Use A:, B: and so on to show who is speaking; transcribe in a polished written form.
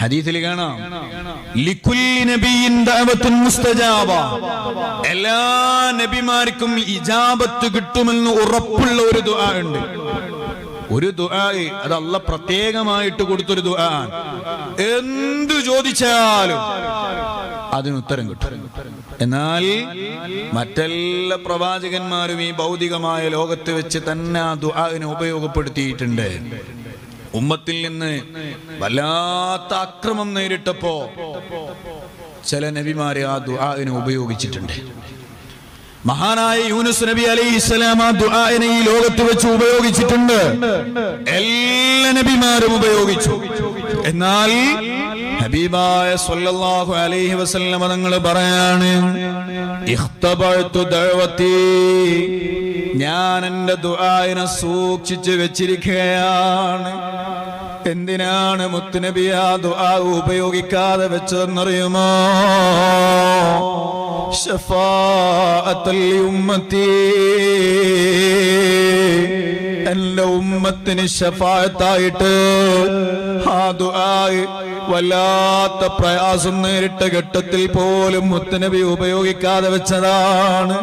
A: ഹദീസിൽ കാണാം ലികുല്ലി നബിയിൻ ദഅവത്തുൻ മുസ്തജാബ, എല്ലാ നബിമാർക്കും ഇജാബത്ത് കിട്ടുമെന്ന് ഉറപ്പുള്ള ഒരു ദുആ ഉണ്ട്. ഒരു ദുആ, അത് അല്ലാഹ് പ്രത്യേകമായിട്ട് കൊടുത്തൊരു ദുആ. എന്തു ചോദിച്ചാലും അതിന് ഉത്തരം കിട്ടും. എന്നാൽ മറ്റെല്ലാ പ്രവാചകന്മാരും ഈ ഭൗതികമായ ലോകത്ത് വെച്ച് തന്നെ ആ ദുആനെ ഉപയോഗപ്പെടുത്തിയിട്ടുണ്ട്. ഉമ്മത്തിൽ നിന്ന് വല്ലാത്ത അക്രമം നേരിട്ടപ്പോ ചില നബിമാരെ ആ ദുആനെ ഉപയോഗിച്ചിട്ടുണ്ട്. മഹാനായ യൂനുസ് നബി അലൈഹിസ്സലാം ആ ദുആനെ ഈ ലോകത്ത് വെച്ച് ഉപയോഗിച്ചിട്ടുണ്ട്. എല്ലാ നബിമാരും ഉപയോഗിച്ചു. എന്നാൽ ഹബീബായ സ്വല്ലല്ലാഹു അലൈഹി വസല്ലം തങ്ങൾ പറയാണ്, ഇഖ്തബഅതു ദഅവതി, ഞാൻ എൻ്റെ ദുആനെ സൂക്ഷിച്ചു വെച്ചിരിക്കുകയാണ്. എന്തിനാണ് മുത്തുനബി ആ ദുആ ഉപയോഗിക്കാതെ വെച്ചതെന്നറിയുമോ? ശഫാഅത്തൽ ഉമ്മത്തി, എൻ്റെ ഉമ്മത്തിന് ശഫാഅത്തായിട്ട്. ആ ദുആ വല്ലാത്ത പ്രയാസം നേരിട്ട ഘട്ടത്തിൽ പോലും മുത്തുനബി ഉപയോഗിക്കാതെ വെച്ചതാണ്.